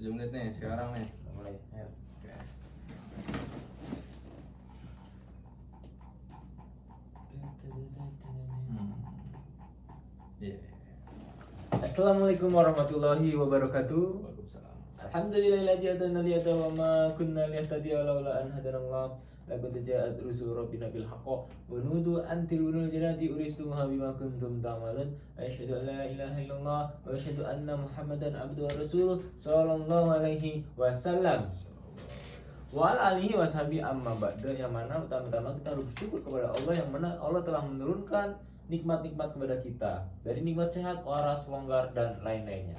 7 menit nih sekarang nih. Mulai. Ayo. Oke. Iya. Assalamualaikum warahmatullahi wabarakatuh. Waalaikumsalam. Alhamdulillahilladzi hadana li hadza wa ma kunna lihtadiya laula an hadanallah. Laqad ja'at rusul rabbina bil haqq wa nudu an tilunul jannati uristumuha bima kuntum ta'malun. Asyhadu an la ilaha illallah wa asyhadu anna Muhammadan abduhu wa rasuluh sallallahu alaihi wasallam. Wa ala alihi washabi amma ba'da, yang mana pertama-tama kita harus bersyukur kepada Allah yang mana Allah telah menurunkan nikmat-nikmat kepada kita, dari nikmat sehat, waras, longgar, dan lain-lainnya.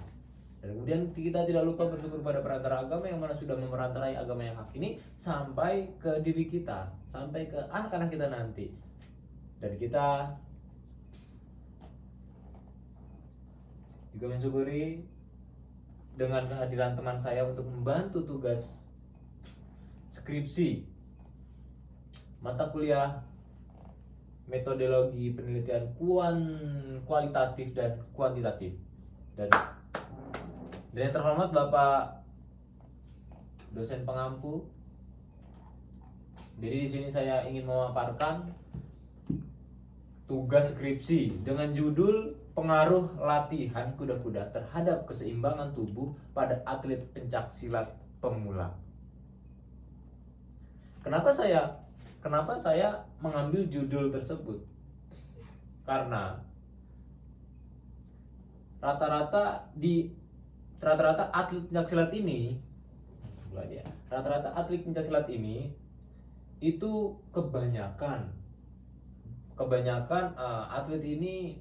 Dan kemudian kita tidak lupa bersyukur pada perantara agama yang mana sudah memerantarai agama yang hak ini sampai ke diri kita, sampai ke anak-anak kita nanti. Dan kita juga mensyukuri dengan kehadiran teman saya untuk membantu tugas skripsi mata kuliah metodologi penelitian kualitatif dan kuantitatif. Dan yang terhormat Bapak dosen pengampu. Jadi di sini saya ingin memaparkan tugas skripsi dengan judul pengaruh latihan kuda-kuda terhadap keseimbangan tubuh pada atlet pencaksilat pemula. Kenapa saya mengambil judul tersebut? Karena rata-rata atlet pencaksilat ini itu kebanyakan atlet ini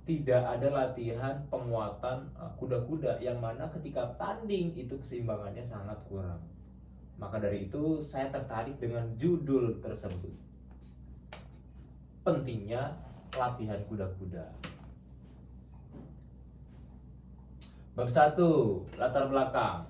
tidak ada latihan penguatan kuda-kuda, yang mana ketika tanding itu keseimbangannya sangat kurang. Maka dari itu saya tertarik dengan judul tersebut. Pentingnya latihan kuda-kuda. Bab 1, latar belakang.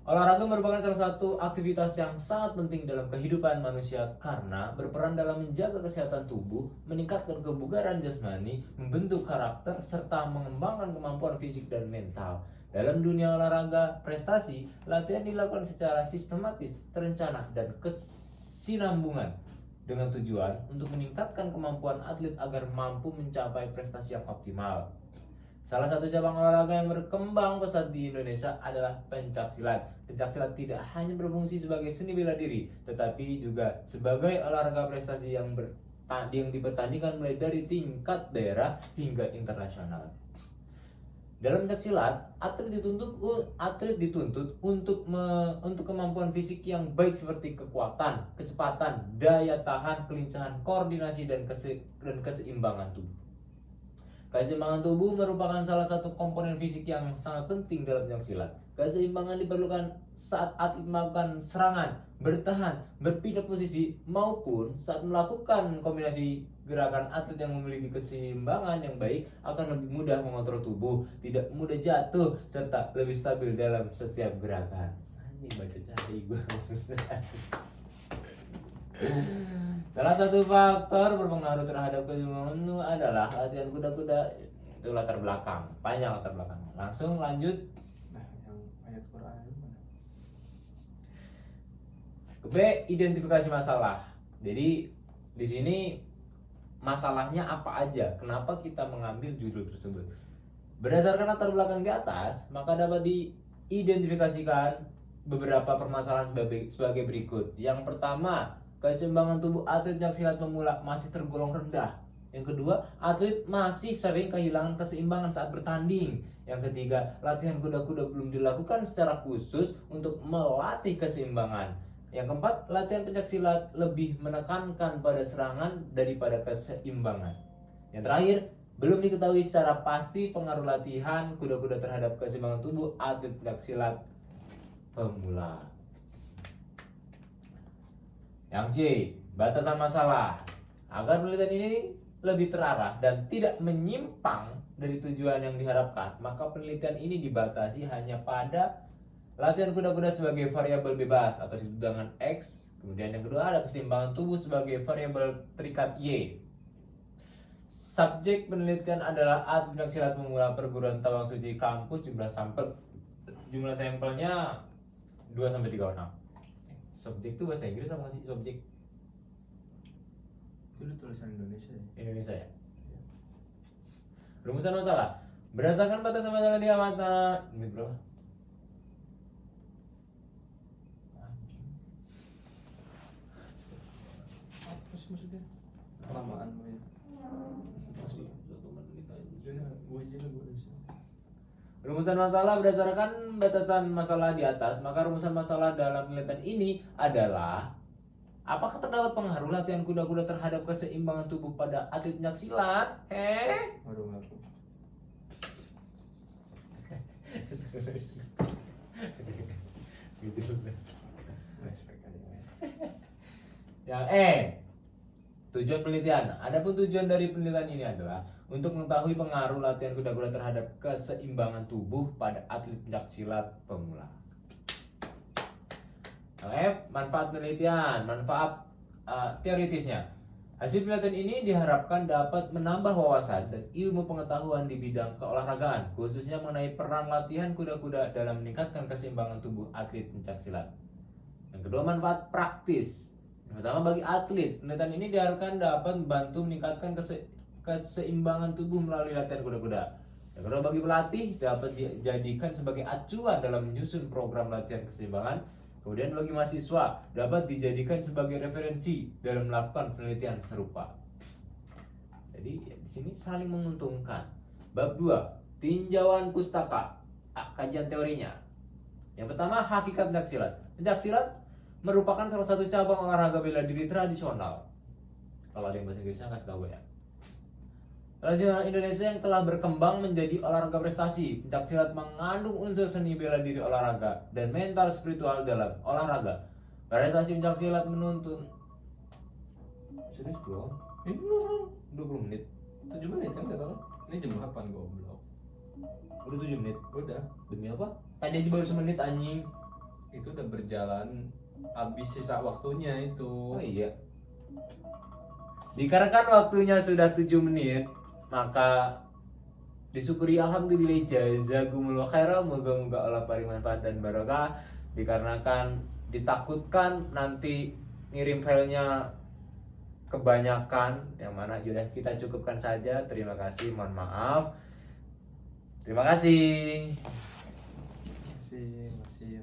Olahraga merupakan salah satu aktivitas yang sangat penting dalam kehidupan manusia karena berperan dalam menjaga kesehatan tubuh, meningkatkan kebugaran jasmani, membentuk karakter, serta mengembangkan kemampuan fisik dan mental. Dalam dunia olahraga prestasi, latihan dilakukan secara sistematis, terencana, dan kesinambungan dengan tujuan untuk meningkatkan kemampuan atlet agar mampu mencapai prestasi yang optimal. Salah satu cabang olahraga yang berkembang pesat di Indonesia adalah pencaksilat. Pencaksilat tidak hanya berfungsi sebagai seni bela diri, tetapi juga sebagai olahraga prestasi yang dipertandingkan mulai dari tingkat daerah hingga internasional. Dalam pencaksilat, atlet dituntut untuk kemampuan fisik yang baik seperti kekuatan, kecepatan, daya tahan, kelincahan, koordinasi, dan keseimbangan tubuh. Keseimbangan tubuh merupakan salah satu komponen fisik yang sangat penting dalam pencaksilat. Keseimbangan diperlukan saat atlet melakukan serangan, bertahan, berpindah posisi, maupun saat melakukan kombinasi gerakan. Atlet yang memiliki keseimbangan yang baik akan lebih mudah mengontrol tubuh, tidak mudah jatuh, serta lebih stabil dalam setiap gerakan. Anjing, baca cari gue. Salah satu faktor berpengaruh terhadap keseimbangan adalah latihan kuda-kuda. Itu latar belakang, panjang latar belakang. Langsung lanjut. Nah, yang ayat Quran itu mana? B, identifikasi masalah. Jadi di sini masalahnya apa aja? Kenapa kita mengambil judul tersebut? Berdasarkan latar belakang di atas, maka dapat diidentifikasikan beberapa permasalahan sebagai berikut. Yang pertama, keseimbangan tubuh atlet pencaksilat pemula masih tergolong rendah. Yang kedua, atlet masih sering kehilangan keseimbangan saat bertanding. Yang ketiga, latihan kuda-kuda belum dilakukan secara khusus untuk melatih keseimbangan. Yang keempat, latihan pencaksilat lebih menekankan pada serangan daripada keseimbangan. Yang terakhir, belum diketahui secara pasti pengaruh latihan kuda-kuda terhadap keseimbangan tubuh atlet pencaksilat pemula. Yang C, batasan masalah. Agar penelitian ini lebih terarah dan tidak menyimpang dari tujuan yang diharapkan, maka penelitian ini dibatasi hanya pada latihan kuda-kuda sebagai variabel bebas atau disebut dengan X. Kemudian yang kedua ada keseimbangan tubuh sebagai variabel terikat Y. Subjek penelitian adalah atlet pencaksilat pemula perguruan Tawang Suci kampus. Jumlah sampel jumlah sampelnya 2 sampai 3 orang. Subjek itu bahasa Inggris apa sih subjek? Itu udah tulisan Indonesia ya. Indonesia ya. Rumusan masalah. Berdasarkan batasan masalah di amata. Menit berapa? Apa sih maksudnya? Kelamaan main. Masih 1 menit aja. Udah, gue aja lah gue aja. Rumusan masalah berdasarkan batasan masalah di atas, maka rumusan masalah dalam penelitian ini adalah apakah terdapat pengaruh latihan kuda-kuda terhadap keseimbangan tubuh pada atlet pencaksilat? Waduh ngaku. Gitu. Respect aja. Yang tujuan penelitian. Adapun tujuan dari penelitian ini adalah untuk mengetahui pengaruh latihan kuda-kuda terhadap keseimbangan tubuh pada atlet pencaksilat pemula. Yang manfaat penelitian, manfaat teoritisnya. Hasil penelitian ini diharapkan dapat menambah wawasan dan ilmu pengetahuan di bidang keolahragaan, khususnya mengenai peran latihan kuda-kuda dalam meningkatkan keseimbangan tubuh atlet pencaksilat. Yang kedua, manfaat praktis. Yang pertama, bagi atlet, penelitian ini diharapkan dapat membantu meningkatkan keseimbangan tubuh melalui latihan kuda-kuda. Yang kedua, bagi pelatih, dapat dijadikan sebagai acuan dalam menyusun program latihan keseimbangan. Kemudian bagi mahasiswa, dapat dijadikan sebagai referensi dalam melakukan penelitian serupa. Jadi di sini saling menguntungkan. Bab 2, tinjauan pustaka. Kajian teorinya. Yang pertama, hakikat pencaksilat. Pencaksilat merupakan salah satu cabang olahraga bela diri tradisional. Kalau ada yang bahasa Inggrisnya kasih tahu ya. Tradisional Indonesia yang telah berkembang menjadi olahraga prestasi. Pencaksilat mengandung unsur seni bela diri olahraga dan mental spiritual dalam olahraga. Prestasi pencaksilat menuntun. Serius belum? Ini beneran 20 menit. 7 menit kan kata lo? Ini jam 8 goblok. Udah 7 menit. Udah. Demi apa? Tadi aja baru semenit anjing. Itu udah berjalan habis sisa waktunya itu. Oh iya. Dikarenakan waktunya sudah 7 menit, maka disyukuri alhamdulillah jazakumullah khairan, moga-moga Allah paling manfaat dan barokah. Dikarenakan ditakutkan nanti ngirim filenya kebanyakan, yang mana sudah kita cukupkan saja. Terima kasih, mohon maaf. Terima kasih. Masih